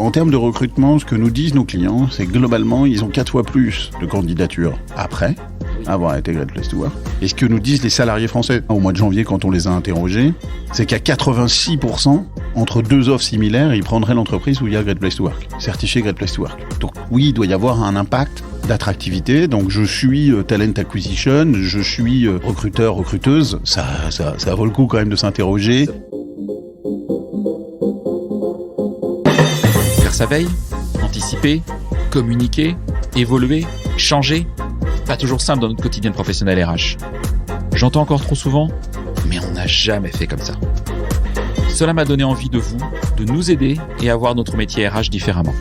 En termes de recrutement, ce que nous disent nos clients, c'est que globalement, ils ont 4 fois plus de candidatures après avoir été Great Place to Work. Et ce que nous disent les salariés français au mois de janvier, quand on les a interrogés, c'est qu'à 86%, entre 2 offres similaires, ils prendraient l'entreprise où il y a Great Place to Work, certifié Great Place to Work. Donc oui, il doit y avoir un impact d'attractivité. Donc je suis talent acquisition, je suis recruteur, recruteuse. Ça vaut le coup quand même de s'interroger. Faire sa veille, anticiper, communiquer, évoluer, changer. Pas toujours simple dans notre quotidien professionnel RH. J'entends encore trop souvent, mais on n'a jamais fait comme ça. Cela m'a donné envie de nous aider et à voir notre métier RH différemment.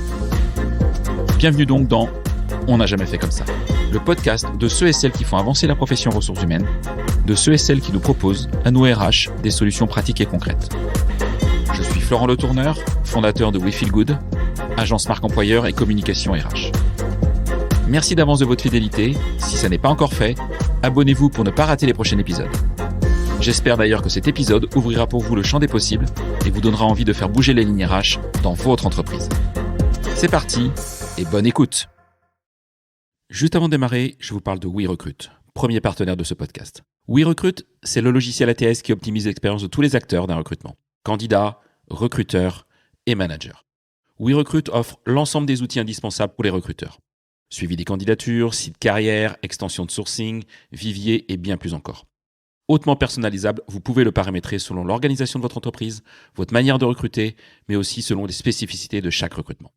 Bienvenue donc dans On n'a jamais fait comme ça, le podcast de ceux et celles qui font avancer la profession ressources humaines, de ceux et celles qui nous proposent, à nous RH, des solutions pratiques et concrètes. Je suis Florent Le Tourneur, fondateur de We Feel Good, agence marque employeur et communication RH. Merci d'avance de votre fidélité. Si ça n'est pas encore fait, abonnez-vous pour ne pas rater les prochains épisodes. J'espère d'ailleurs que cet épisode ouvrira pour vous le champ des possibles et vous donnera envie de faire bouger les lignes RH dans votre entreprise. C'est parti et bonne écoute. Juste avant de démarrer, je vous parle de WeRecruit, premier partenaire de ce podcast. WeRecruit, c'est le logiciel ATS qui optimise l'expérience de tous les acteurs d'un recrutement. Candidats, recruteurs et managers. WeRecruit offre l'ensemble des outils indispensables pour les recruteurs. Suivi des candidatures, site carrière, extension de sourcing, vivier et bien plus encore. Hautement personnalisable, vous pouvez le paramétrer selon l'organisation de votre entreprise, votre manière de recruter, mais aussi selon les spécificités de chaque recrutement.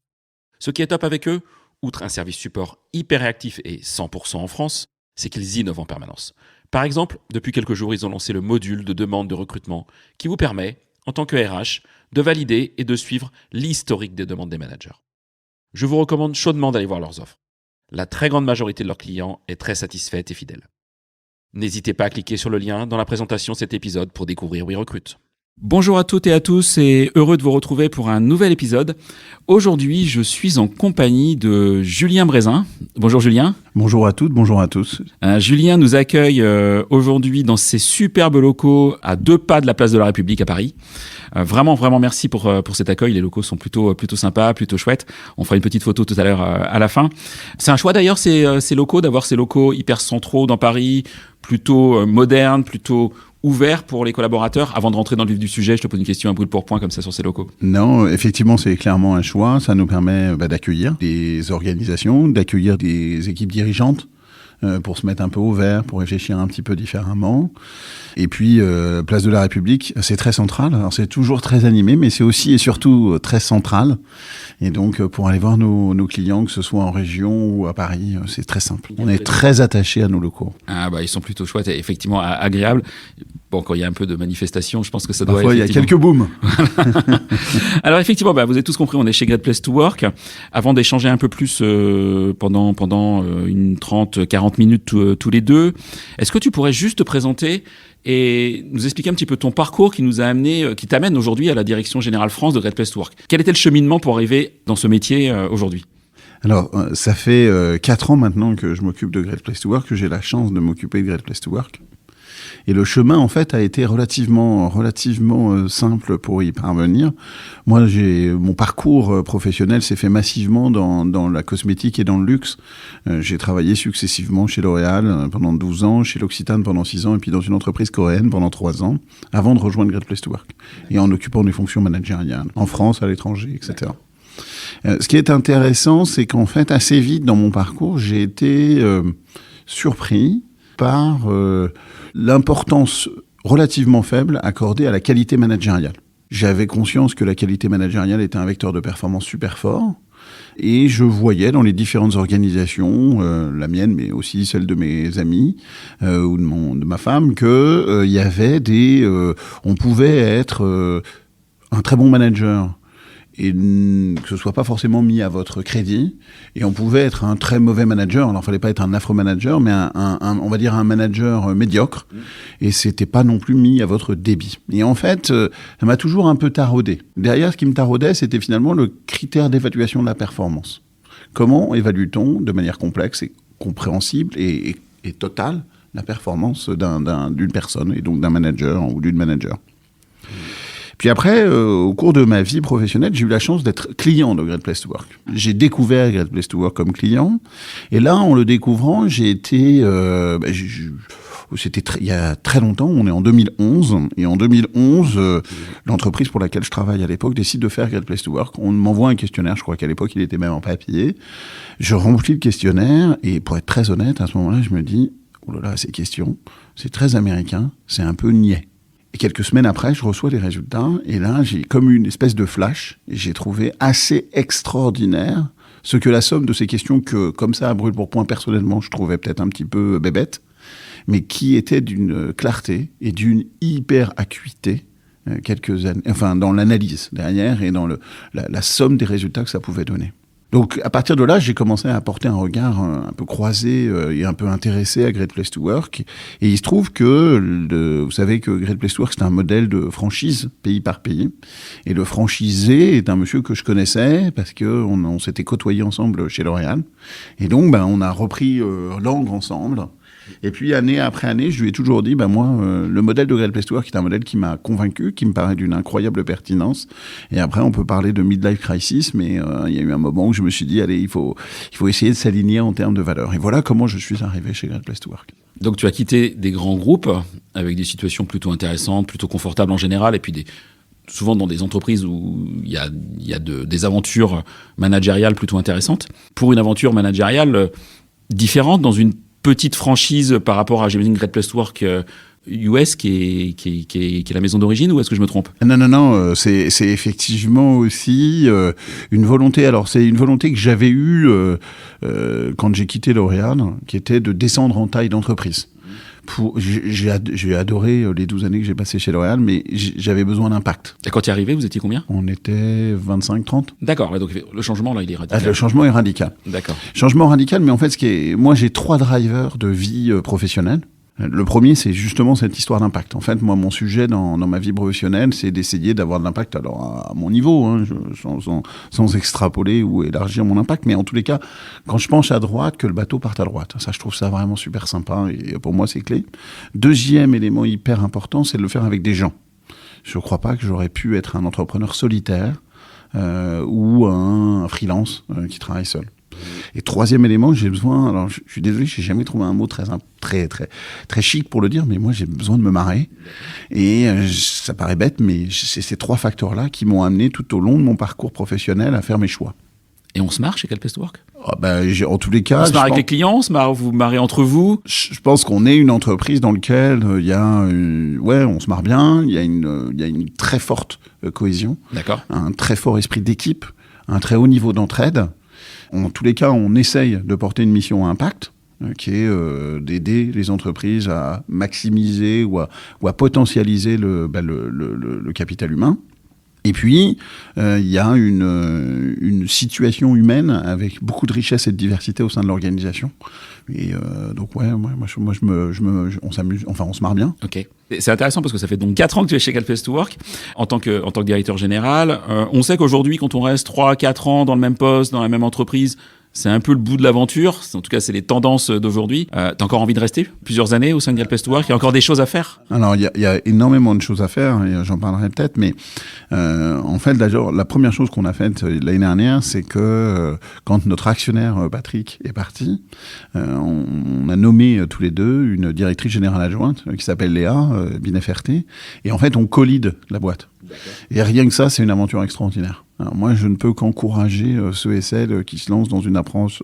Ce qui est top avec eux, outre un service support hyper réactif et 100% en France, c'est qu'ils innovent en permanence. Par exemple, depuis quelques jours, ils ont lancé le module de demande de recrutement qui vous permet, en tant que RH, de valider et de suivre l'historique des demandes des managers. Je vous recommande chaudement d'aller voir leurs offres. La très grande majorité de leurs clients est très satisfaite et fidèle. N'hésitez pas à cliquer sur le lien dans la présentation de cet épisode pour découvrir WeRecruit. Bonjour à toutes et à tous et heureux de vous retrouver pour un nouvel épisode. Aujourd'hui, je suis en compagnie de Julien Brézin. Bonjour Julien. Bonjour à toutes, bonjour à tous. Julien nous accueille aujourd'hui dans ses superbes locaux à 2 pas de la place de la République à Paris. Vraiment merci pour cet accueil. Les locaux sont plutôt sympas, plutôt chouettes. On fera une petite photo tout à l'heure à la fin. C'est un choix d'ailleurs ces locaux, d'avoir ces locaux hyper centraux dans Paris, plutôt modernes, plutôt ouvert pour les collaborateurs. Avant de rentrer dans le vif du sujet, je te pose une question à brûle pour point comme ça sur ces locaux. Non, effectivement, c'est clairement un choix. Ça nous permet d'accueillir des organisations, d'accueillir des équipes dirigeantes pour se mettre un peu au vert, pour réfléchir un petit peu différemment. Et puis, Place de la République, c'est très central. Alors, c'est toujours très animé, mais c'est aussi et surtout très central. Et donc, pour aller voir nos clients, que ce soit en région ou à Paris, c'est très simple. On est très attachés à nos locaux. Ah bah, ils sont plutôt chouettes et effectivement agréables. Bon, quand il y a un peu de manifestation, je pense que ça doit... Parfois, il y a quelques booms. Alors effectivement, vous avez tous compris, on est chez Great Place to Work. Avant d'échanger un peu plus pendant une 30-40 minutes tous les deux, est-ce que tu pourrais juste te présenter et nous expliquer un petit peu ton parcours qui nous a amené, qui t'amène aujourd'hui à la direction générale France de Great Place to Work. Quel était le cheminement pour arriver dans ce métier aujourd'hui ? Alors, ça fait 4 ans maintenant que je m'occupe de Great Place to Work, que j'ai la chance de m'occuper de Great Place to Work. Et le chemin, en fait, a été relativement simple pour y parvenir. Moi, mon parcours professionnel s'est fait massivement dans la cosmétique et dans le luxe. J'ai travaillé successivement chez L'Oréal pendant 12 ans, chez L'Occitane pendant 6 ans, et puis dans une entreprise coréenne pendant 3 ans, avant de rejoindre Great Place to Work. Et en occupant des fonctions managériales, en France, à l'étranger, etc. Ce qui est intéressant, c'est qu'en fait, assez vite dans mon parcours, j'ai été surpris par l'importance relativement faible accordée à la qualité managériale. J'avais conscience que la qualité managériale était un vecteur de performance super fort, et je voyais dans les différentes organisations, la mienne, mais aussi celle de mes amis ou de ma femme, que y avait on pouvait être un très bon manager et que ce soit pas forcément mis à votre crédit, et on pouvait être un très mauvais manager. Alors, il fallait pas être un affreux manager, mais on va dire un manager médiocre, et c'était pas non plus mis à votre débit. Et en fait, ça m'a toujours un peu taraudé. Derrière, ce qui me taraudait, c'était finalement le critère d'évaluation de la performance. Comment évalue-t-on de manière complexe et compréhensible et totale la performance d'une personne, et donc d'un manager ou d'une manager ? Puis après, au cours de ma vie professionnelle, j'ai eu la chance d'être client de Great Place to Work. J'ai découvert Great Place to Work comme client. Et là, en le découvrant, j'ai été... c'était il y a très longtemps, on est en 2011. Et en 2011, l'entreprise pour laquelle je travaille à l'époque décide de faire Great Place to Work. On m'envoie un questionnaire, je crois qu'à l'époque, il était même en papier. Je remplis le questionnaire et pour être très honnête, à ce moment-là, je me dis, oh là là, ces questions, c'est très américain, c'est un peu niais. Et quelques semaines après, je reçois les résultats, et là, j'ai comme une espèce de flash, et j'ai trouvé assez extraordinaire ce que la somme de ces questions que, comme ça, à brûle pour point, personnellement, je trouvais peut-être un petit peu bébête, mais qui étaient d'une clarté et d'une hyper acuité, quelques années, enfin, dans l'analyse derrière et dans la somme des résultats que ça pouvait donner. Donc, à partir de là, j'ai commencé à apporter un regard un peu croisé et un peu intéressé à Great Place to Work. Et il se trouve que, vous savez que Great Place to Work, c'est un modèle de franchise, pays par pays. Et le franchisé est un monsieur que je connaissais parce qu'on s'était côtoyés ensemble chez L'Oréal. Et donc, on a repris langue ensemble. Et puis, année après année, je lui ai toujours dit, moi, le modèle de Great Place to Work est un modèle qui m'a convaincu, qui me paraît d'une incroyable pertinence. Et après, on peut parler de midlife crisis, mais il y a eu un moment où je me suis dit, allez, il faut essayer de s'aligner en termes de valeurs. Et voilà comment je suis arrivé chez Great Place to Work. Donc, tu as quitté des grands groupes avec des situations plutôt intéressantes, plutôt confortables en général, et puis souvent dans des entreprises où il y a des aventures managériales plutôt intéressantes. Pour une aventure managériale différente dans une petite franchise par rapport à, j'imagine, Great Place to Work US qui est la maison d'origine, ou est-ce que je me trompe ? Non, c'est effectivement aussi une volonté. Alors, c'est une volonté que j'avais eue quand j'ai quitté L'Oréal, qui était de descendre en taille d'entreprise. J'ai adoré les 12 années que j'ai passées chez L'Oréal, mais j'avais besoin d'impact. Et quand tu es arrivé, vous étiez combien ? On était 25-30. D'accord, donc le changement, là, il est radical. Le changement est radical. D'accord. Changement radical, mais en fait, moi, j'ai 3 drivers de vie professionnelle. Le premier, c'est justement cette histoire d'impact. En fait, moi, mon sujet dans ma vie professionnelle, c'est d'essayer d'avoir de l'impact, alors à mon niveau, sans extrapoler ou élargir mon impact, mais en tous les cas, quand je penche à droite, que le bateau parte à droite. Ça, je trouve ça vraiment super sympa, et pour moi, c'est clé. Deuxième élément hyper important, c'est de le faire avec des gens. Je ne crois pas que j'aurais pu être un entrepreneur solitaire ou un freelance qui travaille seul. Et troisième élément, j'ai besoin, alors je suis désolé, j'ai jamais trouvé un mot très chic pour le dire, mais moi j'ai besoin de me marrer. Et ça paraît bête, mais c'est ces 3 facteurs-là qui m'ont amené tout au long de mon parcours professionnel à faire mes choix. Et on se marre chez Great Place to Work ? En tous les cas... On se marre avec les clients, vous marrez entre vous ? Je pense qu'on est une entreprise dans laquelle il y a... on se marre bien, il y a une très forte cohésion. D'accord. Un très fort esprit d'équipe, un très haut niveau d'entraide. En tous les cas, on essaye de porter une mission à impact, qui est d'aider les entreprises à maximiser ou à potentialiser le capital humain. Et puis, il y a une situation humaine avec beaucoup de richesse et de diversité au sein de l'organisation. Et donc, on s'amuse, enfin, on se marre bien. Ok. C'est intéressant parce que ça fait donc 4 ans que tu es chez Great Place to Work en tant que directeur général. On sait qu'aujourd'hui, quand on reste 3-4 ans dans le même poste, dans la même entreprise, c'est un peu le bout de l'aventure. En tout cas, c'est les tendances d'aujourd'hui. T'as encore envie de rester plusieurs années au sein de Great Place to Work ? Il y a encore des choses à faire ? Alors, il y a énormément de choses à faire, et j'en parlerai peut-être, mais en fait, d'ailleurs, la première chose qu'on a faite l'année dernière, c'est que quand notre actionnaire Patrick est parti, on a nommé tous les deux une directrice générale adjointe qui s'appelle Léa Bineferté, et en fait, on co-lead la boîte. D'accord. Et rien que ça, c'est une aventure extraordinaire. Alors moi, je ne peux qu'encourager ceux et celles qui se lancent dans une approche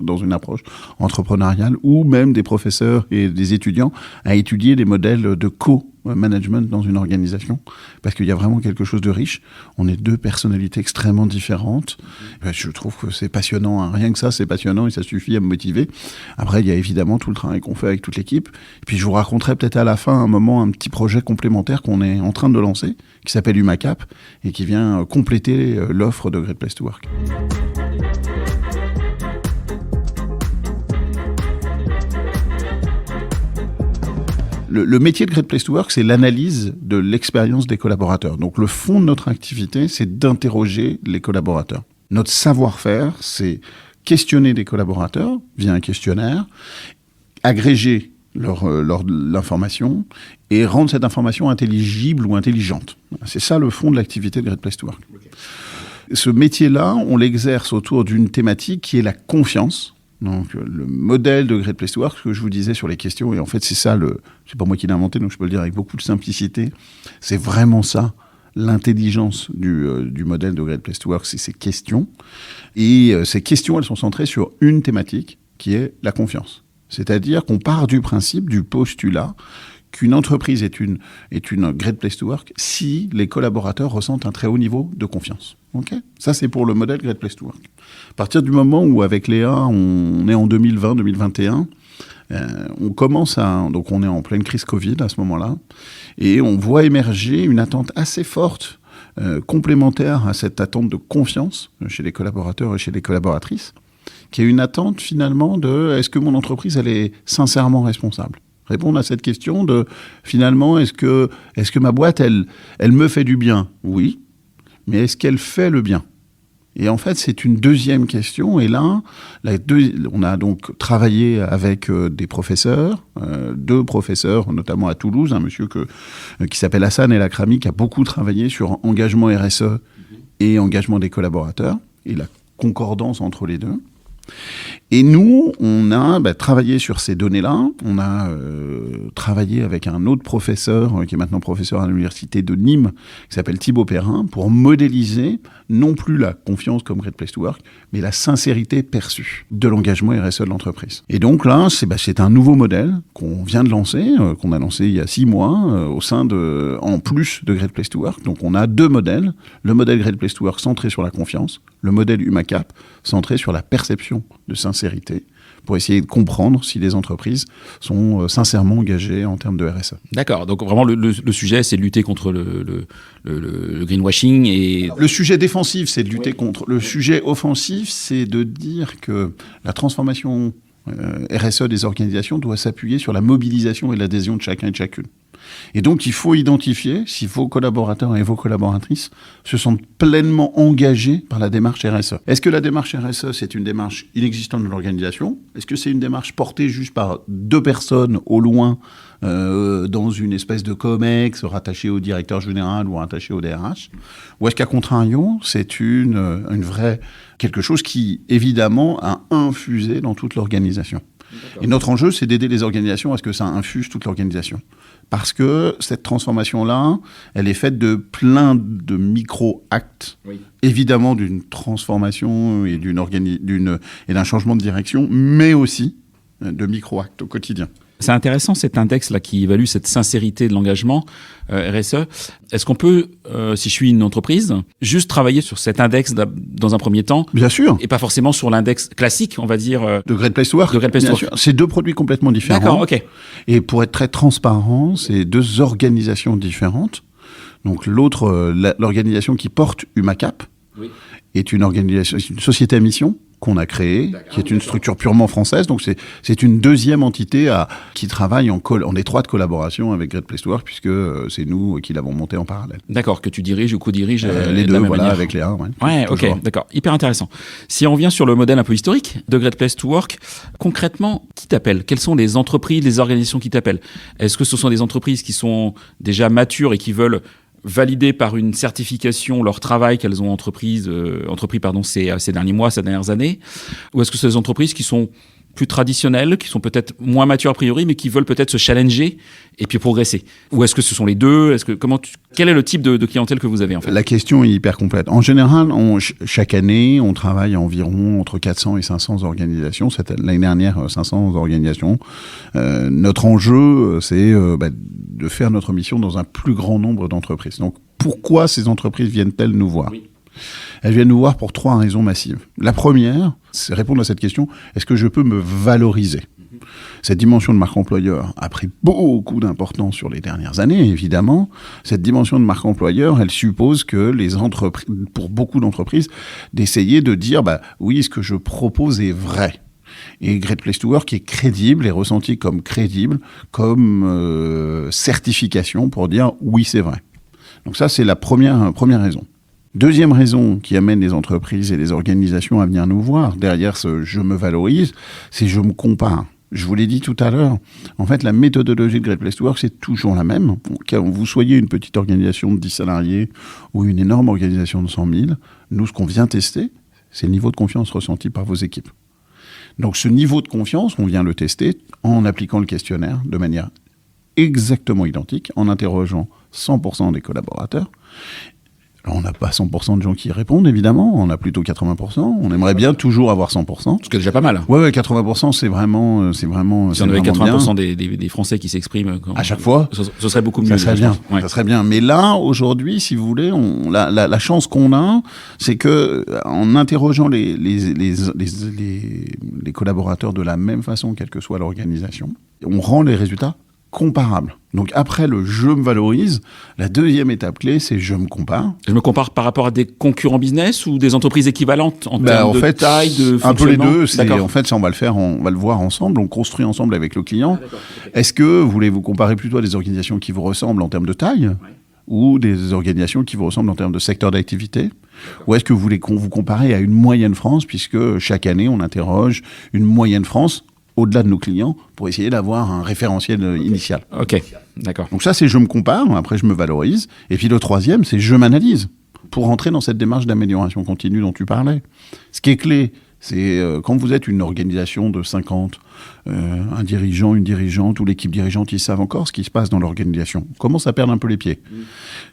entrepreneuriale, ou même des professeurs et des étudiants à étudier les modèles de co-management dans une organisation, parce qu'il y a vraiment quelque chose de riche. On est 2 personnalités extrêmement différentes. Je trouve que c'est passionnant. Rien que ça, c'est passionnant et ça suffit à me motiver. Après, il y a évidemment tout le travail qu'on fait avec toute l'équipe. Et puis, je vous raconterai peut-être à la fin un petit projet complémentaire qu'on est en train de lancer, qui s'appelle HumaCap et qui vient compléter l'offre de Great Place to Work. Le métier de Great Place to Work, c'est l'analyse de l'expérience des collaborateurs. Donc le fond de notre activité, c'est d'interroger les collaborateurs. Notre savoir-faire, c'est questionner des collaborateurs via un questionnaire, agréger l'information et rendre cette information intelligible ou intelligente. C'est ça le fond de l'activité de Great Place to Work. Okay. Ce métier-là, on l'exerce autour d'une thématique qui est la confiance. Donc, le modèle de Great Place to Work, que je vous disais sur les questions, et en fait, c'est ça, c'est pas moi qui l'ai inventé, donc je peux le dire avec beaucoup de simplicité, c'est vraiment ça, l'intelligence du modèle de Great Place to Work, c'est ces questions. Et ces questions, elles sont centrées sur une thématique, qui est la confiance. C'est-à-dire qu'on part du principe, du postulat, qu'une entreprise est une Great Place to Work si les collaborateurs ressentent un très haut niveau de confiance. Okay, ça, c'est pour le modèle Great Place to Work. À partir du moment où, avec Léa, on est en 2020-2021, donc on est en pleine crise Covid à ce moment-là, et on voit émerger une attente assez forte, complémentaire à cette attente de confiance chez les collaborateurs et chez les collaboratrices, qui est une attente finalement de est-ce que mon entreprise, elle est sincèrement responsable ? Répondre à cette question de finalement, est-ce que ma boîte, elle me fait du bien ? Oui. Mais est-ce qu'elle fait le bien ? Et en fait, c'est une deuxième question. Et là, on a donc travaillé avec des professeurs, 2 professeurs, notamment à Toulouse, un monsieur qui s'appelle Hassan El Akrami, qui a beaucoup travaillé sur engagement RSE et engagement des collaborateurs, et la concordance entre les deux. Et nous, on a travaillé sur ces données-là. On a travaillé avec un autre professeur, qui est maintenant professeur à l'université de Nîmes, qui s'appelle Thibaut Perrin, pour modéliser non plus la confiance comme Great Place to Work, mais la sincérité perçue de l'engagement RSE de l'entreprise. Et donc là, c'est un nouveau modèle qu'on vient de lancer, qu'on a lancé il y a 6 mois, en plus de Great Place to Work. Donc on a 2 modèles. Le modèle Great Place to Work centré sur la confiance, le modèle HumaCap centré sur la perception de sincérité, pour essayer de comprendre si les entreprises sont sincèrement engagées en termes de RSE. D'accord, donc vraiment le sujet, c'est de lutter contre le greenwashing et... Le sujet défensif, c'est de lutter contre. Le sujet offensif, c'est de dire que la transformation RSE des organisations doit s'appuyer sur la mobilisation et l'adhésion de chacun et de chacune. Et donc, il faut identifier si vos collaborateurs et vos collaboratrices se sentent pleinement engagés par la démarche RSE. Est-ce que la démarche RSE, c'est une démarche inexistante de l'organisation ? Est-ce que c'est une démarche portée juste par 2 personnes au loin dans une espèce de COMEX rattachée au directeur général ou rattachée au DRH ? Ou est-ce qu'à contrario, c'est une vraie... quelque chose qui, évidemment, a infusé dans toute l'organisation. D'accord. Et notre enjeu, c'est d'aider les organisations à ce que ça infuse toute l'organisation. Parce que cette transformation-là, elle est faite de plein de micro-actes, oui. Évidemment d'une transformation et d'un changement de direction, mais aussi de micro-actes au quotidien. C'est intéressant cet index-là qui évalue cette sincérité de l'engagement RSE. Est-ce qu'on peut, si je suis une entreprise, juste travailler sur cet index dans un premier temps ? Bien sûr. Et pas forcément sur l'index classique, on va dire. De Great Place to Work. De Great Place to Work. Sûr. C'est 2 produits complètement différents. D'accord, ok. Et pour être très transparent, c'est 2 organisations différentes. Donc l'organisation qui porte HumaCap, oui. Est une société à mission qu'on a créée, qui est une structure purement française. Donc c'est une deuxième entité qui travaille en étroite collaboration avec Great Place to Work, puisque c'est nous qui l'avons montée en parallèle. D'accord, que tu diriges ou co-diriges les 2, voilà, manière. Avec Léa. Ouais, ok, d'accord. Hyper intéressant. Si on revient sur le modèle un peu historique de Great Place to Work, concrètement, qui t'appelle ? Quelles sont les entreprises, les organisations qui t'appellent ? Est-ce que ce sont des entreprises qui sont déjà matures et qui veulent valider par une certification leur travail qu'elles ont entrepris ces derniers mois, ces dernières années ? Ou est-ce que c'est des entreprises qui sont plus traditionnelles, qui sont peut-être moins matures a priori, mais qui veulent peut-être se challenger et puis progresser ? Ou est-ce que ce sont les 2 ? Quel est le type de clientèle que vous avez en fait ? La question est hyper complète. En général, chaque année, on travaille environ entre 400 et 500 organisations. L'année dernière, 500 organisations. Notre enjeu, c'est de faire notre mission dans un plus grand nombre d'entreprises. Donc, pourquoi ces entreprises viennent-elles nous voir ? Oui. Elles viennent nous voir pour 3 raisons massives. La première, c'est répondre à cette question, est-ce que je peux me valoriser ? Cette dimension de marque employeur a pris beaucoup d'importance sur les dernières années, évidemment. Cette dimension de marque employeur, elle suppose que pour beaucoup d'entreprises, d'essayer de dire, oui, ce que je propose est vrai. Et Great Place to Work est crédible, est ressenti comme crédible, comme certification pour dire, oui, c'est vrai. Donc ça, c'est la première raison. Deuxième raison qui amène les entreprises et les organisations à venir nous voir, derrière ce « je me valorise », c'est « je me compare ». Je vous l'ai dit tout à l'heure, en fait, la méthodologie de Great Place to Work, c'est toujours la même. Que vous soyez une petite organisation de 10 salariés ou une énorme organisation de 100 000, nous, ce qu'on vient tester, c'est le niveau de confiance ressenti par vos équipes. Donc, ce niveau de confiance, on vient le tester en appliquant le questionnaire de manière exactement identique, en interrogeant 100% des collaborateurs. Alors, on n'a pas 100% de gens qui répondent, évidemment. On a plutôt 80%. On aimerait bien toujours avoir 100%. Ce qui est déjà pas mal. Ouais, 80%, c'est vraiment. Si on avait 80% des Français qui s'expriment à chaque fois, ce serait beaucoup mieux. Ça serait bien. Ouais. Ça serait bien. Mais là, aujourd'hui, si vous voulez, la chance qu'on a, c'est que en interrogeant les collaborateurs de la même façon, quelle que soit l'organisation, on rend les résultats comparables. Donc après le je me valorise, la deuxième étape clé, c'est je me compare. Je me compare par rapport à des concurrents business ou des entreprises équivalentes en termes de taille, de fonctionnement. Un peu les deux. En fait, ça, on va le voir ensemble. On construit ensemble avec le client. Est-ce que vous voulez vous comparer plutôt à des organisations qui vous ressemblent en termes de taille, ou des organisations qui vous ressemblent en termes de secteur d'activité, ou est-ce que vous voulez vous comparer à une moyenne France, puisque chaque année on interroge une moyenne France au-delà de nos clients, pour essayer d'avoir un référentiel initial. Ok, d'accord. Donc ça, c'est je me compare, après je me valorise. Et puis le troisième, c'est je m'analyse, pour rentrer dans cette démarche d'amélioration continue dont tu parlais. Ce qui est clé, c'est quand vous êtes une organisation de 50, un dirigeant, une dirigeante, ou l'équipe dirigeante, ils savent encore ce qui se passe dans l'organisation. On commence à perdre un peu les pieds.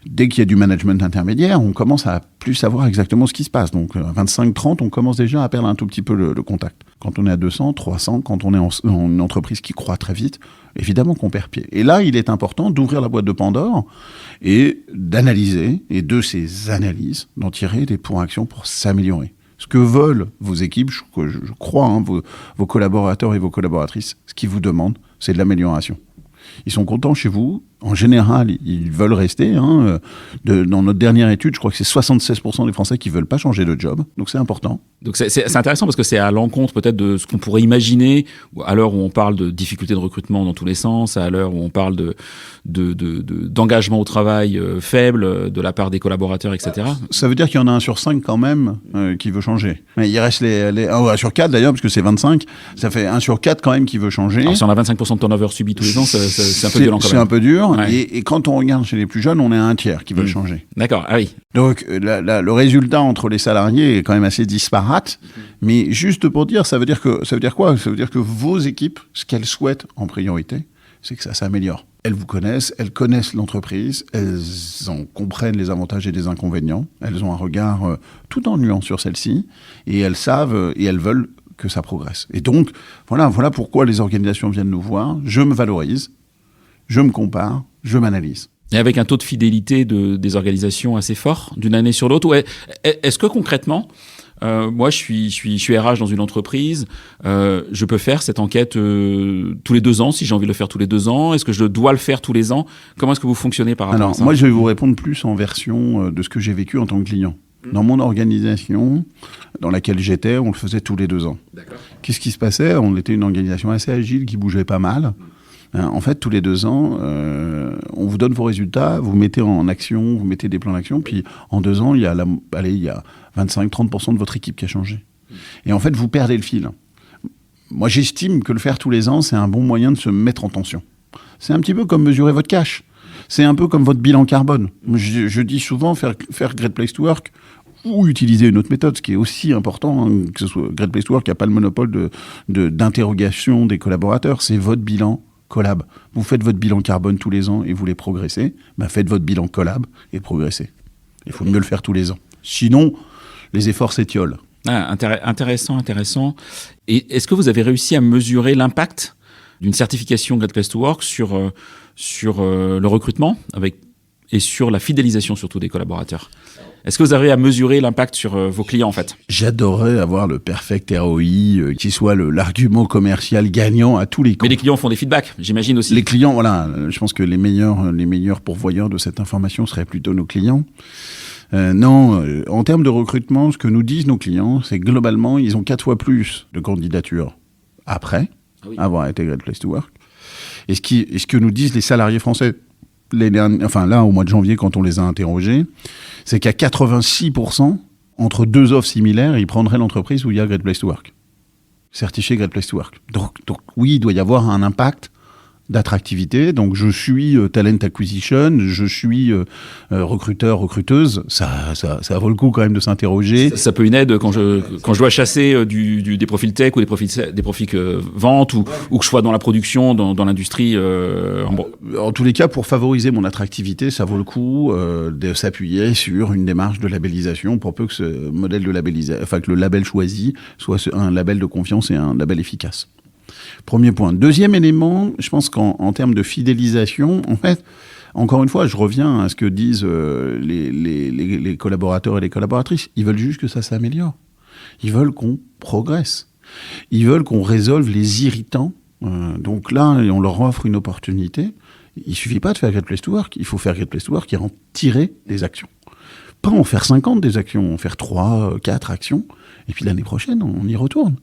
Dès qu'il y a du management intermédiaire, on commence à plus savoir exactement ce qui se passe. Donc, à 25, 30, on commence déjà à perdre un tout petit peu le contact. Quand on est à 200, 300, quand on est en une entreprise qui croît très vite, évidemment qu'on perd pied. Et là, il est important d'ouvrir la boîte de Pandore et d'analyser, et de ces analyses, d'en tirer des points d'actions pour s'améliorer. Ce que veulent vos équipes, je crois, vos collaborateurs et vos collaboratrices, ce qu'ils vous demandent, c'est de l'amélioration. Ils sont contents chez vous. En général, ils veulent rester. Dans notre dernière étude, je crois que c'est 76% des Français qui ne veulent pas changer de job. Donc, c'est important. Donc, c'est intéressant parce que c'est à l'encontre peut-être de ce qu'on pourrait imaginer à l'heure où on parle de difficultés de recrutement dans tous les sens, à l'heure où on parle d'engagement au travail faible de la part des collaborateurs, etc. Ça veut dire qu'il y en a 1 sur 5 quand même qui veut changer. Mais il reste 1 sur 4 d'ailleurs, parce que c'est 25. Ça fait 1 sur 4 quand même qui veut changer. Alors, si on a 25% de turnover subi tous les ans, c'est un peu violent quand même. C'est un peu dur. Ouais. Et quand on regarde chez les plus jeunes, on est à 1 tiers qui veulent changer. D'accord, ah oui. Donc, le résultat entre les salariés est quand même assez disparate. Mais juste pour dire, ça veut dire quoi ? Ça veut dire que vos équipes, ce qu'elles souhaitent en priorité, c'est que ça s'améliore. Elles vous connaissent, elles connaissent l'entreprise, elles en comprennent les avantages et les inconvénients. Elles ont un regard tout en nuance sur celle-ci. Et elles savent et elles veulent que ça progresse. Et donc, voilà pourquoi les organisations viennent nous voir. Je me valorise, je me compare, je m'analyse. Et avec un taux de fidélité des organisations assez fort d'une année sur l'autre. Ouais. Est-ce que concrètement, moi je suis RH dans une entreprise, je peux faire cette enquête tous les 2 ans si j'ai envie de le faire tous les 2 ans. Est-ce que je dois le faire tous les ans ? Comment est-ce que vous fonctionnez par rapport à ça ? Moi je vais vous répondre plus en version de ce que j'ai vécu en tant que client. Dans mon organisation dans laquelle j'étais, on le faisait tous les 2 ans. D'accord. Qu'est-ce qui se passait ? On était une organisation assez agile qui bougeait pas mal. En fait, tous les 2 ans, on vous donne vos résultats, vous mettez en action, vous mettez des plans d'action, puis en 2 ans, il y a 25-30% de votre équipe qui a changé. Et en fait, vous perdez le fil. Moi, j'estime que le faire tous les ans, c'est un bon moyen de se mettre en tension. C'est un petit peu comme mesurer votre cash. C'est un peu comme votre bilan carbone. Je dis souvent, faire Great Place to Work ou utiliser une autre méthode, ce qui est aussi important, que ce soit Great Place to Work, il n'y a pas le monopole d'interrogation des collaborateurs, c'est votre bilan collab. Vous faites votre bilan carbone tous les ans et vous voulez progresser, faites votre bilan collab et progressez. Il faut mieux le faire tous les ans. Sinon, les efforts s'étiolent. Intéressant. Et est-ce que vous avez réussi à mesurer l'impact d'une certification Great Place to Work sur le recrutement et sur la fidélisation surtout des collaborateurs ? Est-ce que vous avez à mesurer l'impact sur vos clients en fait ? J'adorerais avoir le perfect ROI qui soit l'argument commercial gagnant à tous les coups. Mais les clients font des feedbacks, j'imagine aussi. Les clients, voilà, je pense que les meilleurs pourvoyeurs de cette information seraient plutôt nos clients. En termes de recrutement, ce que nous disent nos clients, c'est que globalement, ils ont 4 fois plus de candidatures après avoir été Great Place to Work. Et ce que nous disent les salariés français, là, au mois de janvier, quand on les a interrogés, c'est qu'à 86%, entre 2 offres similaires, ils prendraient l'entreprise où il y a Great Place to Work. certifié Great Place to Work. Donc oui, il doit y avoir un impact d'attractivité. Donc je suis talent acquisition, je suis recruteur, recruteuse. Ça vaut le coup quand même de s'interroger. Ça peut une aide quand je dois chasser des profils tech ou des profils vente ou que je sois dans la production, dans l'industrie. En tous les cas, pour favoriser mon attractivité, ça vaut le coup de s'appuyer sur une démarche de labellisation pour peu que ce modèle de labellisation, enfin que le label choisi soit un label de confiance et un label efficace. Premier point. Deuxième élément, je pense qu'en termes de fidélisation, en fait, encore une fois, je reviens à ce que disent les collaborateurs et les collaboratrices. Ils veulent juste que ça s'améliore. Ils veulent qu'on progresse. Ils veulent qu'on résolve les irritants. Donc là, on leur offre une opportunité. Il suffit pas de faire Great Place to Work. Il faut faire Great Place to Work et en tirer des actions. Pas en faire 50 des actions, en faire 3, 4 actions. Et puis l'année prochaine, on y retourne.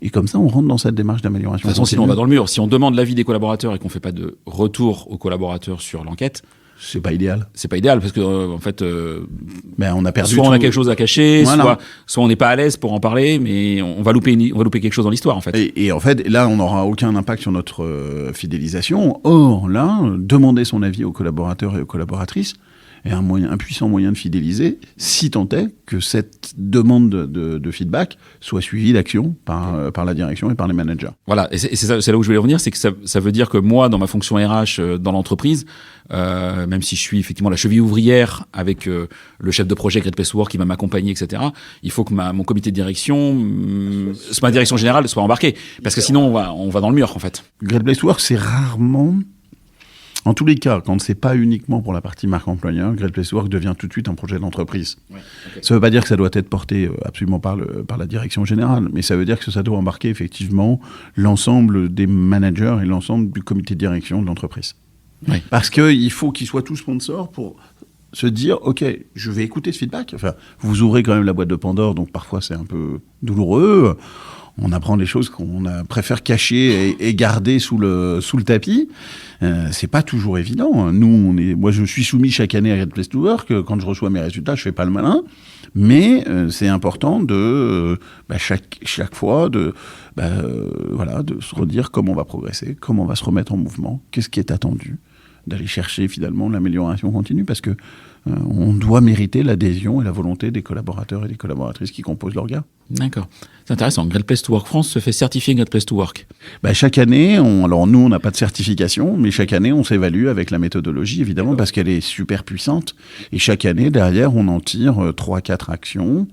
Et comme ça, on rentre dans cette démarche d'amélioration. De toute façon, sinon on va dans le mur. Si on demande l'avis des collaborateurs et qu'on ne fait pas de retour aux collaborateurs sur l'enquête, c'est pas idéal. C'est pas idéal parce que en fait, on a perdu. Soit on a quelque chose à cacher, voilà. soit on n'est pas à l'aise pour en parler, mais on va louper quelque chose dans l'histoire en fait. Et en fait, là, on n'aura aucun impact sur notre fidélisation. Or, là, demander son avis aux collaborateurs et aux collaboratrices est un puissant moyen de fidéliser, si tant est que cette demande de feedback soit suivie d'action par la direction et par les managers. Voilà, et c'est là où je voulais revenir, c'est que ça veut dire que moi, dans ma fonction RH dans l'entreprise, même si je suis effectivement la cheville ouvrière avec le chef de projet Great Place to Work qui va m'accompagner, etc., il faut que mon comité de direction, ma direction générale soit embarquée, parce que sinon on va dans le mur en fait. Great Place to Work, c'est rarement... En tous les cas, quand c'est pas uniquement pour la partie marque employeur, Great Place to Work devient tout de suite un projet d'entreprise. Ouais, okay. Ça veut pas dire que ça doit être porté absolument par la direction générale, mais ça veut dire que ça doit embarquer effectivement l'ensemble des managers et l'ensemble du comité de direction de l'entreprise. Ouais. Parce qu'il faut qu'ils soient tous sponsors pour se dire, OK, je vais écouter ce feedback. Enfin, vous ouvrez quand même la boîte de Pandore, donc parfois c'est un peu douloureux. On apprend des choses qu'on préfère cacher et garder sous le tapis. C'est pas toujours évident. Moi, je suis soumis chaque année à Great Place to Work. Quand je reçois mes résultats, je fais pas le malin. Mais c'est important de chaque fois de se redire comment on va progresser, comment on va se remettre en mouvement, qu'est-ce qui est attendu, d'aller chercher finalement l'amélioration continue, parce que on doit mériter l'adhésion et la volonté des collaborateurs et des collaboratrices qui composent l'orga. D'accord. C'est intéressant. Great Place to Work France se fait certifier Great Place to Work. Chaque année, alors nous, on n'a pas de certification, mais chaque année, on s'évalue avec la méthodologie, évidemment, parce qu'elle est super puissante. Et chaque année, derrière, on en tire 3-4 actions.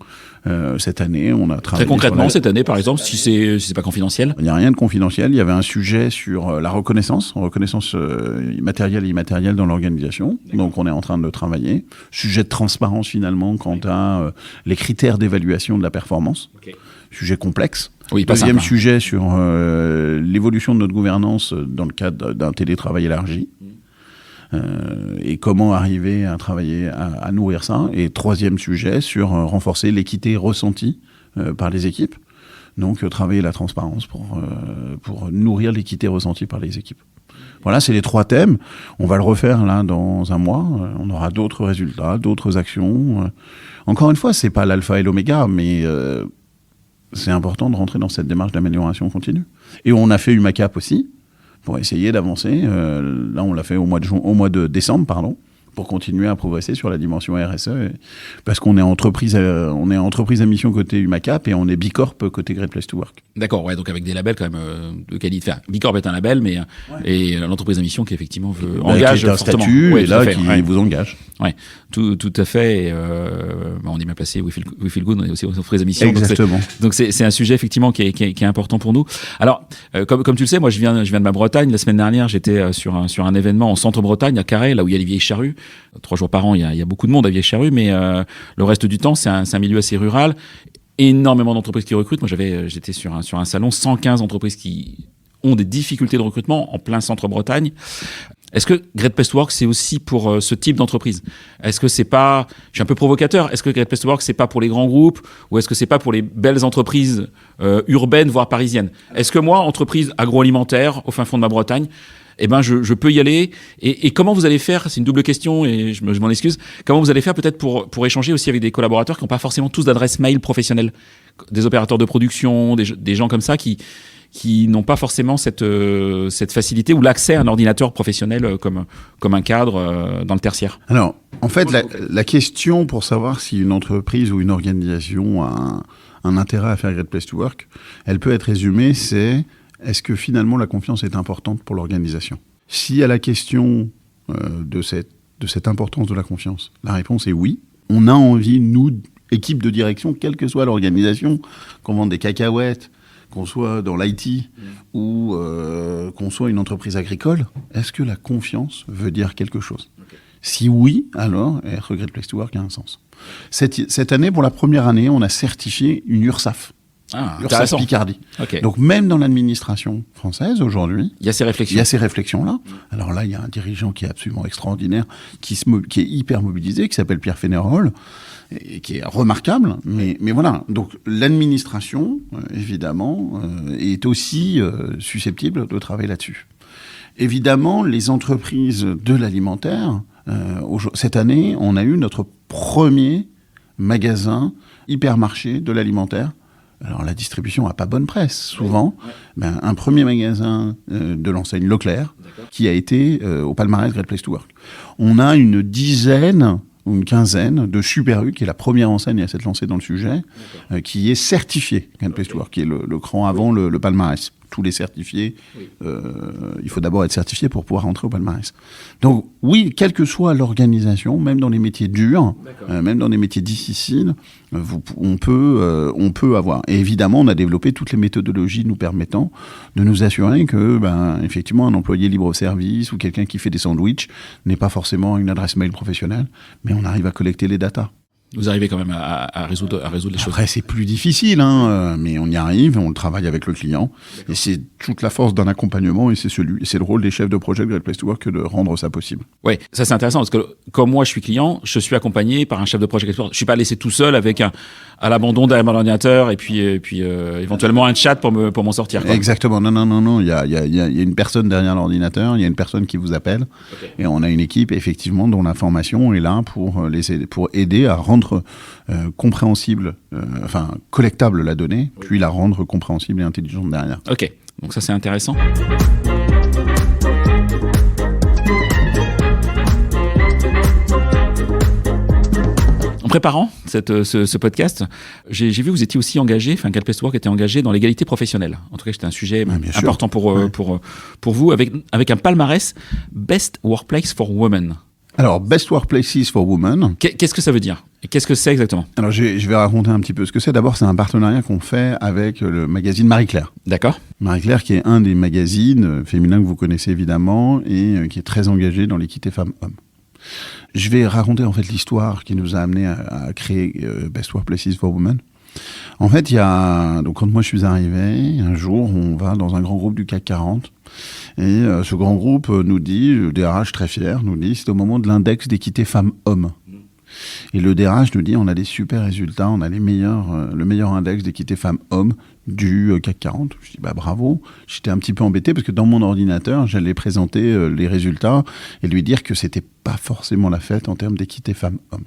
Cette année, on a travaillé... Très concrètement, cette année, par exemple, si c'est pas confidentiel? Il n'y a rien de confidentiel. Il y avait un sujet sur la reconnaissance matérielle et immatérielle dans l'organisation. Donc, on est en train de travailler. Sujet de transparence, finalement, quant à les critères d'évaluation de la performance. Okay. Sujet complexe. Oui, deuxième sujet sur l'évolution de notre gouvernance dans le cadre d'un télétravail élargi. Et comment arriver à travailler, à nourrir ça. Et troisième sujet sur renforcer l'équité ressentie par les équipes. Donc travailler la transparence pour nourrir l'équité ressentie par les équipes. Voilà, c'est les 3 thèmes. On va le refaire là dans un mois. On aura d'autres résultats, d'autres actions. Encore une fois, c'est pas l'alpha et l'oméga, mais c'est important de rentrer dans cette démarche d'amélioration continue. Et on a fait UMACAP aussi, pour essayer d'avancer. Là, on l'a fait au mois de décembre, pour continuer à progresser sur la dimension RSE, parce qu'on est entreprise à mission côté UMACAP et on est Bicorp côté Great Place to Work. D'accord, ouais, donc avec des labels quand même de qualité. Enfin, Bicorp est un label, mais et l'entreprise à mission qui effectivement engage qui est un fortement. Statut et là qui vous engage. Ouais, tout à fait. Et, on est bien placé. We Feel Good, on est aussi entreprise à mission. Exactement. Donc c'est un sujet effectivement qui est important pour nous. Alors comme tu le sais, moi je viens de ma Bretagne. La semaine dernière, j'étais sur un événement en Centre-Bretagne à Carhaix, là où il y a les vieilles charrues. 3 jours par an, il y a beaucoup de monde à Vieille-Charrue, mais le reste du temps, c'est un milieu assez rural. Énormément d'entreprises qui recrutent. Moi, j'étais sur un salon, 115 entreprises qui ont des difficultés de recrutement en plein centre-Bretagne. Est-ce que Great Place to Work, c'est aussi pour ce type d'entreprise? Est-ce que c'est pas, je suis un peu provocateur, est-ce que Great Place to Work, c'est pas pour les grands groupes, ou est-ce que c'est pas pour les belles entreprises urbaines, voire parisiennes? Est-ce que moi, entreprise agroalimentaire, au fin fond de ma Bretagne, je peux y aller. Et comment vous allez faire, c'est une double question et je m'en excuse, comment vous allez faire peut-être pour échanger aussi avec des collaborateurs qui n'ont pas forcément tous d'adresse mail professionnelle, des opérateurs de production, des gens comme ça qui n'ont pas forcément cette facilité ou l'accès à un ordinateur professionnel comme un cadre dans le tertiaire. Alors, en fait, la question pour savoir si une entreprise ou une organisation a un intérêt à faire Great Place to Work, elle peut être résumée, c'est est-ce que finalement la confiance est importante pour l'organisation ? Si à la question de cette importance de la confiance, la réponse est oui, on a envie, nous, équipe de direction, quelle que soit l'organisation, qu'on vende des cacahuètes, qu'on soit dans l'IT ou qu'on soit une entreprise agricole, est-ce que la confiance veut dire quelque chose ? Si oui, alors être Great Place to Work a un sens. Cette année, pour la première année, on a certifié une URSAF. URSAF Picardie. Okay. Donc même dans l'administration française aujourd'hui, il y a ces réflexions-là. Alors là, il y a un dirigeant qui est absolument extraordinaire, qui est hyper mobilisé, qui s'appelle Pierre Fénérol, et qui est remarquable. Mais voilà, donc l'administration, évidemment, est aussi susceptible de travailler là-dessus. Évidemment, les entreprises de l'alimentaire, cette année, on a eu notre premier magasin hypermarché de l'alimentaire. Alors, la distribution n'a pas bonne presse, souvent. Un premier magasin de l'enseigne Leclerc qui a été au palmarès Great Place to Work. On a une dizaine ou une quinzaine de Super U, qui est la première enseigne à s'être lancée dans le sujet, qui est certifiée Great Place to Work, qui est le cran avant le palmarès. Tous les certifiés, il faut d'abord être certifié pour pouvoir rentrer au palmarès. Donc oui, quelle que soit l'organisation, même dans les métiers durs, même dans les métiers difficiles, on peut avoir. Et évidemment, on a développé toutes les méthodologies nous permettant de nous assurer que, effectivement, un employé libre-service ou quelqu'un qui fait des sandwichs n'est pas forcément une adresse mail professionnelle, mais on arrive à collecter les datas. Vous arrivez quand même à résoudre les choses. Après, c'est plus difficile, mais on y arrive, on le travaille avec le client. D'accord. Et c'est toute la force d'un accompagnement, et c'est le rôle des chefs de projet de Great Place to Work que de rendre ça possible. Oui, ça c'est intéressant, parce que comme moi je suis client, je suis accompagné par un chef de projet Great Place to Work. Je suis pas laissé tout seul avec à l'abandon derrière mon ordinateur et puis éventuellement un chat pour m'en sortir. Quoi. Exactement, non, il y a une personne derrière l'ordinateur, il y a une personne qui vous appelle, et on a une équipe effectivement dont la formation est là pour aider à rendre compréhensible, collectable la donnée, puis la rendre compréhensible et intelligente derrière. Ok, donc ça c'est intéressant. En préparant ce podcast, j'ai vu que vous étiez aussi engagé, Great Place to Work était engagé dans l'égalité professionnelle. En tout cas, c'était un sujet important pour vous, avec un palmarès Best Workplace for Women. Alors, Best Workplaces for Women. Qu'est-ce que ça veut dire ? Et qu'est-ce que c'est exactement ? Alors, je vais raconter un petit peu ce que c'est. D'abord, c'est un partenariat qu'on fait avec le magazine Marie-Claire. D'accord. Marie-Claire, qui est un des magazines féminins que vous connaissez évidemment et qui est très engagé dans l'équité femmes-hommes. Je vais raconter en fait l'histoire qui nous a amené à créer Best Workplaces for Women. En fait, donc quand moi je suis arrivé, un jour, on va dans un grand groupe du CAC 40 et ce grand groupe nous dit, le DRH très fier, nous dit, c'est au moment de l'index d'équité femmes-hommes. Et le DRH nous dit, on a des super résultats, on a le meilleur index d'équité femmes-hommes du CAC 40. Je dis, bravo. J'étais un petit peu embêté parce que dans mon ordinateur, j'allais présenter les résultats et lui dire que c'était pas forcément la fête en termes d'équité femmes-hommes.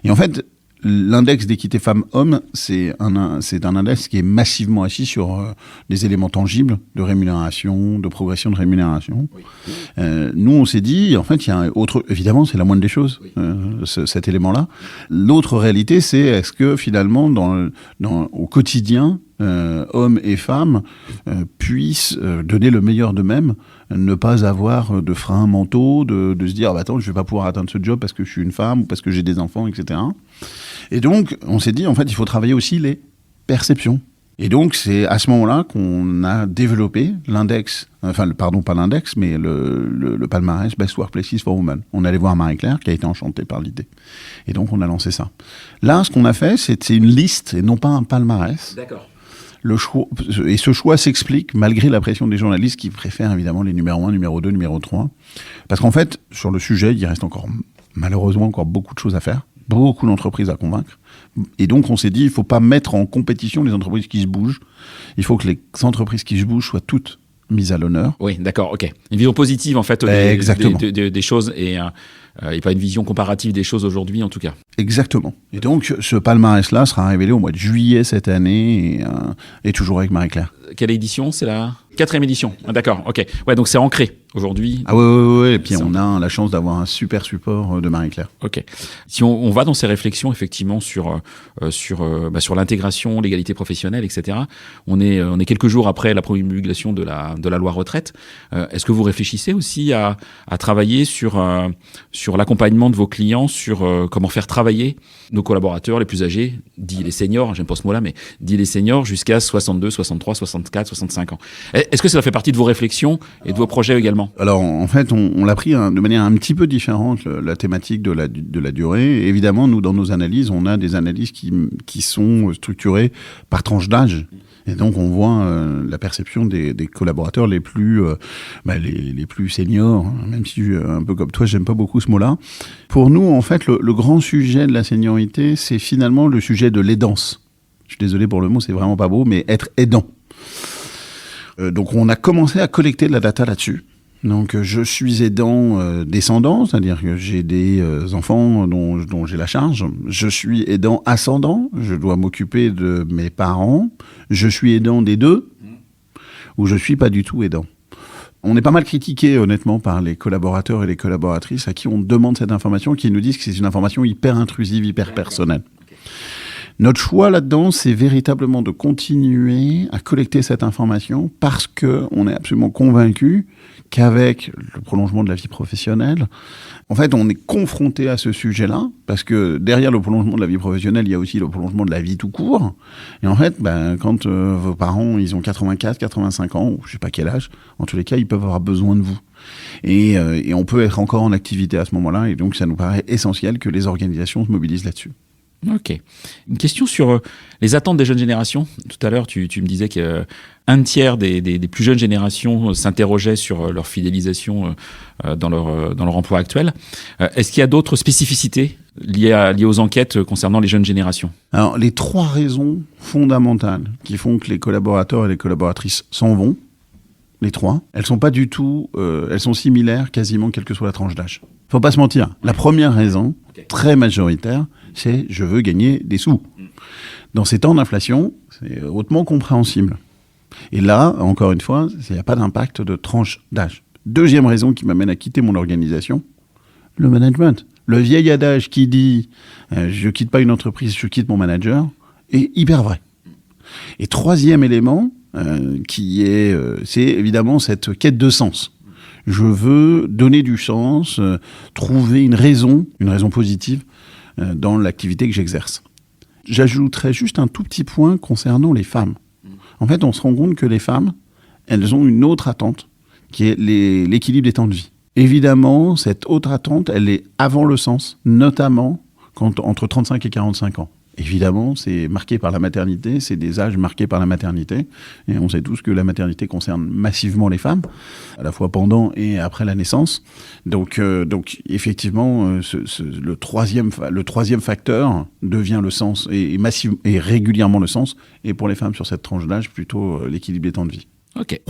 Et en fait, l'index d'équité femmes-hommes, c'est un index qui est massivement assis sur des éléments tangibles de rémunération, de progression de rémunération. Oui. Nous, on s'est dit, en fait, il y a évidemment, c'est la moindre des choses, cet élément-là. L'autre réalité, c'est est-ce que finalement, au quotidien, hommes et femmes puissent donner le meilleur d'eux-mêmes, ne pas avoir de freins mentaux, de se dire attends, je vais pas pouvoir atteindre ce job parce que je suis une femme ou parce que j'ai des enfants, etc. Et donc on s'est dit en fait il faut travailler aussi les perceptions. Et donc c'est à ce moment-là qu'on a développé l'index, pas l'index, mais le palmarès Best Workplaces for Women. On allait voir Marie-Claire qui a été enchantée par l'idée. Et donc on a lancé ça. Là, ce qu'on a fait, c'est une liste et non pas un palmarès. D'accord. Et ce choix s'explique malgré la pression des journalistes qui préfèrent évidemment les numéros 1, numéro 2, numéro 3. Parce qu'en fait, sur le sujet, il reste malheureusement encore beaucoup de choses à faire, beaucoup d'entreprises à convaincre. Et donc on s'est dit, il ne faut pas mettre en compétition les entreprises qui se bougent. Il faut que les entreprises qui se bougent soient toutes mise à l'honneur. Oui, d'accord, ok. Une vision positive, en fait, Exactement. des choses et pas une vision comparative des choses aujourd'hui, en tout cas. Exactement. Et donc, ce palmarès-là sera révélé au mois de juillet cette année et toujours avec Marie-Claire. Quelle édition? C'est la 4e édition. Ah, d'accord, ok. Ouais, donc c'est ancré aujourd'hui. Ah ouais. Et puis, on a la chance d'avoir un super support de Marie-Claire. Ok. Si on va dans ces réflexions, effectivement, sur l'intégration, l'égalité professionnelle, etc., on est quelques jours après la promulgation de la loi retraite. Est-ce que vous réfléchissez aussi à travailler sur l'accompagnement de vos clients, sur comment faire travailler nos collaborateurs les plus âgés, dit les seniors, j'aime pas ce mot-là, mais dit les seniors, jusqu'à 62, 63, 64, 65 ans. Est-ce que ça fait partie de vos réflexions et de vos projets également? Alors, en fait, on l'a pris de manière un petit peu différente, la thématique de la durée. Évidemment, nous, dans nos analyses, on a des analyses qui sont structurées par tranche d'âge. Et donc, on voit la perception des collaborateurs les plus seniors, hein, même si, un peu comme toi, j'aime pas beaucoup ce mot-là. Pour nous, en fait, le grand sujet de la seniorité, c'est finalement le sujet de l'aidance. Je suis désolé pour le mot, c'est vraiment pas beau, mais être aidant. Donc, on a commencé à collecter de la data là-dessus. Donc, je suis aidant descendant, c'est-à-dire que j'ai des enfants dont j'ai la charge. Je suis aidant ascendant, je dois m'occuper de mes parents. Je suis aidant des deux, ou je suis pas du tout aidant. On est pas mal critiqué, honnêtement, par les collaborateurs et les collaboratrices à qui on demande cette information, qui nous disent que c'est une information hyper intrusive, hyper personnelle. Notre choix là-dedans, c'est véritablement de continuer à collecter cette information parce qu'on est absolument convaincu qu'avec le prolongement de la vie professionnelle, en fait, on est confronté à ce sujet-là, parce que derrière le prolongement de la vie professionnelle, il y a aussi le prolongement de la vie tout court. Et en fait, quand vos parents, ils ont 84, 85 ans, ou je sais pas quel âge, en tous les cas, ils peuvent avoir besoin de vous. Et on peut être encore en activité à ce moment-là, et donc ça nous paraît essentiel que les organisations se mobilisent là-dessus. Ok. Une question sur les attentes des jeunes générations. Tout à l'heure, tu me disais qu'un tiers des plus jeunes générations s'interrogeaient sur leur fidélisation dans leur emploi actuel. Est-ce qu'il y a d'autres spécificités liées aux enquêtes concernant les jeunes générations? Alors, les 3 raisons fondamentales qui font que les collaborateurs et les collaboratrices s'en vont, les 3, elles sont pas du tout, elles sont similaires quasiment quelle que soit la tranche d'âge. Faut pas se mentir. La première raison, très majoritaire, c'est je veux gagner des sous. Dans ces temps d'inflation, c'est hautement compréhensible. Et là, encore une fois, il n'y a pas d'impact de tranche d'âge. Deuxième raison qui m'amène à quitter mon organisation, le management. Le vieil adage qui dit je quitte pas une entreprise, je quitte mon manager, est hyper vrai. Et troisième élément, c'est évidemment cette quête de sens. Je veux donner du sens, trouver une raison positive dans l'activité que j'exerce. J'ajouterais juste un tout petit point concernant les femmes. En fait, on se rend compte que les femmes, elles ont une autre attente, qui est l'équilibre des temps de vie. Évidemment, cette autre attente, elle est avant le sens, notamment entre 35 et 45 ans. Évidemment, c'est marqué par la maternité, c'est des âges marqués par la maternité. Et on sait tous que la maternité concerne massivement les femmes, à la fois pendant et après la naissance. Donc effectivement, le troisième facteur devient le sens, et régulièrement le sens. Et pour les femmes sur cette tranche d'âge, plutôt l'équilibre des temps de vie. Ok.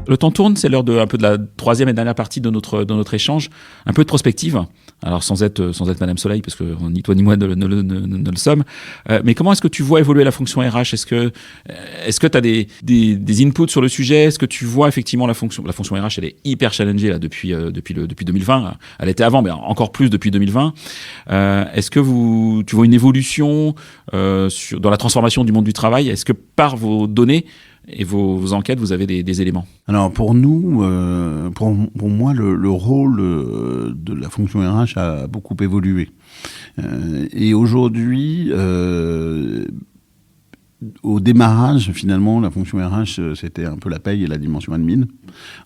Le temps tourne, c'est l'heure un peu de la troisième et dernière partie de notre échange, un peu de prospective. Alors sans être Madame Soleil, parce que ni toi ni moi ne le sommes. Mais comment est-ce que tu vois évoluer la fonction RH? Est-ce que tu as des inputs sur le sujet? Est-ce que tu vois effectivement la fonction RH, elle est hyper challengée là depuis 2020. Elle était avant, mais encore plus depuis 2020. Est-ce que tu vois une évolution dans la transformation du monde du travail? Est-ce que par vos données et vos enquêtes, vous avez des éléments? Alors pour nous, pour moi, le rôle de la fonction RH a beaucoup évolué. Et aujourd'hui, au démarrage, finalement, la fonction RH, c'était un peu la paye et la dimension admin.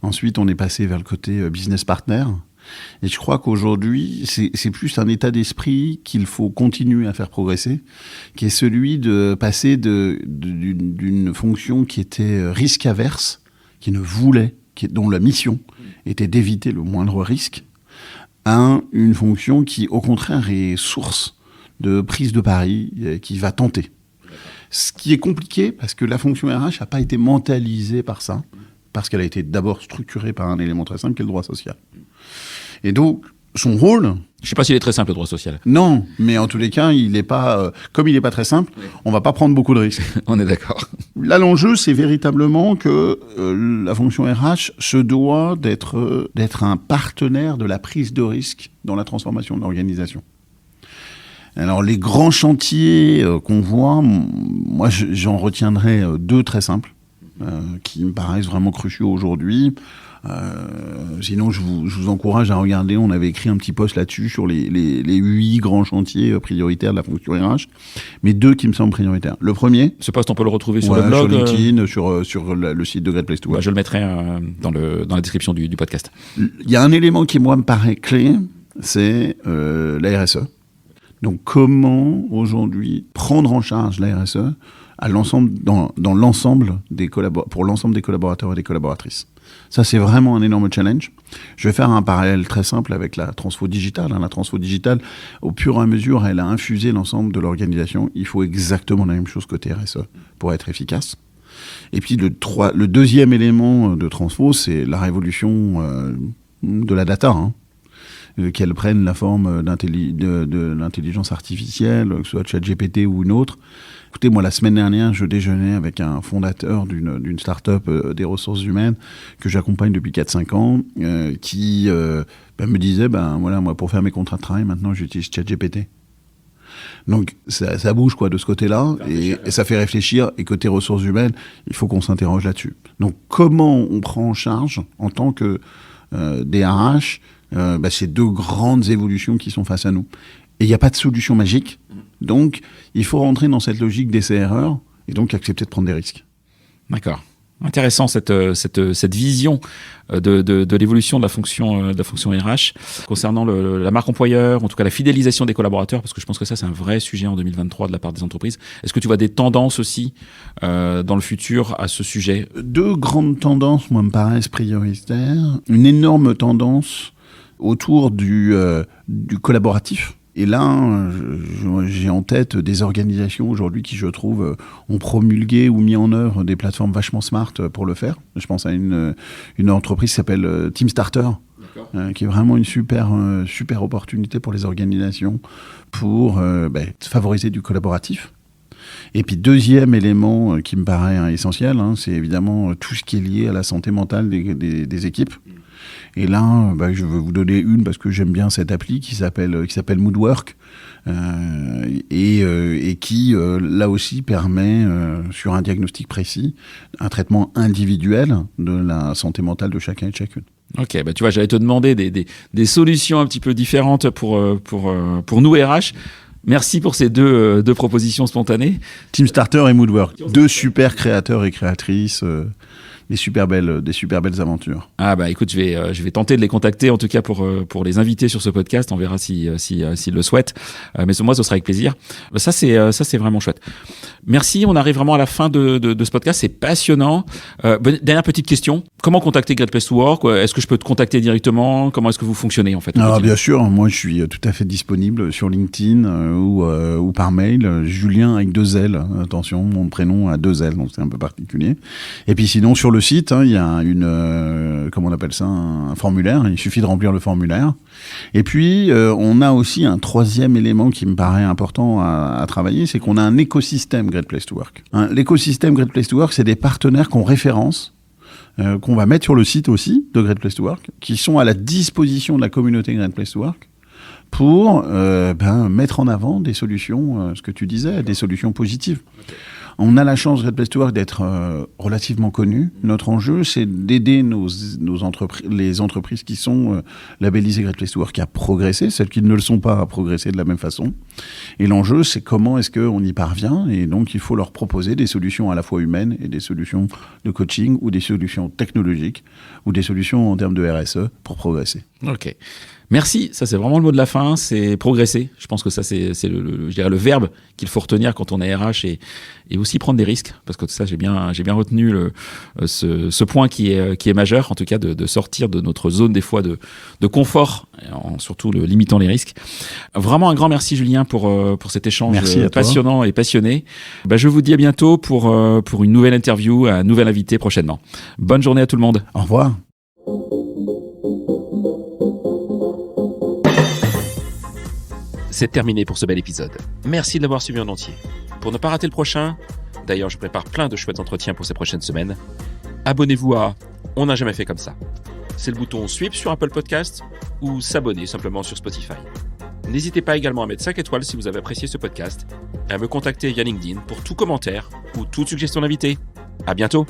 Ensuite, on est passé vers le côté business partner. Et je crois qu'aujourd'hui, c'est plus un état d'esprit qu'il faut continuer à faire progresser, qui est celui de passer d'une fonction qui était risque averse, dont la mission était d'éviter le moindre risque, à une fonction qui, au contraire, est source de prise de pari qui va tenter. Ce qui est compliqué parce que la fonction RH n'a pas été mentalisée par ça, parce qu'elle a été d'abord structurée par un élément très simple qui est le droit social. Et donc, son rôle... Je ne sais pas s'il est très simple, le droit social. Non, mais en tous les cas, il est pas, comme il n'est pas très simple, on ne va pas prendre beaucoup de risques. On est d'accord. Là, l'enjeu, c'est véritablement que la fonction RH se doit d'être un partenaire de la prise de risque dans la transformation de l'organisation. Alors, les grands chantiers qu'on voit, moi, j'en retiendrai 2 très simples, qui me paraissent vraiment cruciaux aujourd'hui. Sinon, je vous encourage à regarder. On avait écrit un petit post là-dessus sur les 8 grands chantiers prioritaires de la fonction RH, mais 2 qui me semblent prioritaires. Le premier, ce post, on peut le retrouver sur le blog, sur LinkedIn, sur le site de Great Place to Work. Je le mettrai dans la description du podcast. Il y a un élément qui, moi, me paraît clé, c'est la RSE. Donc, comment aujourd'hui prendre en charge la RSE à l'ensemble, dans l'ensemble pour l'ensemble des collaborateurs et des collaboratrices. Ça, c'est vraiment un énorme challenge. Je vais faire un parallèle très simple avec la transfo digitale. La transfo digitale, au fur et à mesure, elle a infusé l'ensemble de l'organisation. Il faut exactement la même chose côté RSE pour être efficace. Et puis, le deuxième élément de transfo, c'est la révolution de la data, qu'elle prenne la forme de l'intelligence artificielle, que ce soit ChatGPT ou une autre. Écoutez, moi, la semaine dernière, je déjeunais avec un fondateur d'une start-up des ressources humaines que j'accompagne depuis 4-5 ans, qui me disait, voilà, moi, pour faire mes contrats de travail, maintenant, j'utilise ChatGPT. Donc, ça bouge, quoi, de ce côté-là, et ça fait réfléchir. Et côté ressources humaines, il faut qu'on s'interroge là-dessus. Donc, comment on prend en charge, en tant que DRH, ces 2 grandes évolutions qui sont face à nous. Et il n'y a pas de solution magique. Donc, il faut rentrer dans cette logique d'essai-erreur et donc accepter de prendre des risques. D'accord. Intéressant cette vision de l'évolution de la fonction RH concernant la marque employeur, en tout cas la fidélisation des collaborateurs, parce que je pense que ça, c'est un vrai sujet en 2023 de la part des entreprises. Est-ce que tu vois des tendances aussi dans le futur à ce sujet ? 2 grandes tendances, moi, me paraissent prioritaires. Une énorme tendance autour du collaboratif. Et là, j'ai en tête des organisations aujourd'hui qui, je trouve, ont promulgué ou mis en œuvre des plateformes vachement smart pour le faire. Je pense à une entreprise qui s'appelle Team Starter, qui est vraiment une super opportunité pour les organisations pour favoriser du collaboratif. Et puis, deuxième élément qui me paraît essentiel, c'est évidemment tout ce qui est lié à la santé mentale des équipes. Et là, je vais vous donner une parce que j'aime bien cette appli qui s'appelle Moodwork et qui, là aussi, permet, sur un diagnostic précis, un traitement individuel de la santé mentale de chacun et de chacune. Ok, tu vois, j'allais te demander des solutions un petit peu différentes pour nous RH. Merci pour ces 2 propositions spontanées. Team Starter et Moodwork, 2 super créateurs et créatrices. Des super belles aventures. Écoute, je vais tenter de les contacter, en tout cas pour les inviter sur ce podcast. On verra s'ils le souhaitent. Mais moi, ce sera avec plaisir. Ça, c'est vraiment chouette. Merci. On arrive vraiment à la fin de ce podcast. C'est passionnant. Dernière petite question. Comment contacter Great Place to Work ? Est-ce que je peux te contacter directement ? Comment est-ce que vous fonctionnez, en fait ? Bien sûr. Moi, je suis tout à fait disponible sur LinkedIn ou par mail. Julien avec 2 L. Attention, mon prénom a 2 L, donc c'est un peu particulier. Et puis sinon, sur le site, il y a comment on appelle ça, un formulaire. Il suffit de remplir le formulaire. Et puis, on a aussi un 3e élément qui me paraît important à travailler, c'est qu'on a un écosystème Great Place to Work. L'écosystème Great Place to Work, c'est des partenaires qu'on référence, qu'on va mettre sur le site aussi de Great Place to Work, qui sont à la disposition de la communauté Great Place to Work pour mettre en avant des solutions, ce que tu disais, des solutions positives. On a la chance, Great Place to Work, d'être relativement connu. Notre enjeu, c'est d'aider les entreprises qui sont labellisées Great Place to Work à progresser, celles qui ne le sont pas à progresser de la même façon. Et l'enjeu, c'est comment est-ce qu'on y parvient. Et donc, il faut leur proposer des solutions à la fois humaines et des solutions de coaching ou des solutions technologiques ou des solutions en termes de RSE pour progresser. Ok. Merci, ça c'est vraiment le mot de la fin, c'est progresser. Je pense que ça c'est je dirais le verbe qu'il faut retenir quand on est RH et aussi prendre des risques, parce que ça j'ai bien retenu ce point qui est majeur, en tout cas de sortir de notre zone des fois de confort, en surtout limitant les risques. Vraiment un grand merci Julien pour cet échange passionnant et passionné. Je vous dis à bientôt pour une nouvelle interview, un nouvel invité prochainement. Bonne journée à tout le monde. Au revoir. C'est terminé pour ce bel épisode. Merci de l'avoir suivi en entier. Pour ne pas rater le prochain, d'ailleurs je prépare plein de chouettes entretiens pour ces prochaines semaines, abonnez-vous à On n'a jamais fait comme ça. C'est le bouton Suivre sur Apple Podcast ou s'abonner simplement sur Spotify. N'hésitez pas également à mettre 5 étoiles si vous avez apprécié ce podcast et à me contacter via LinkedIn pour tout commentaire ou toute suggestion d'invité. À bientôt!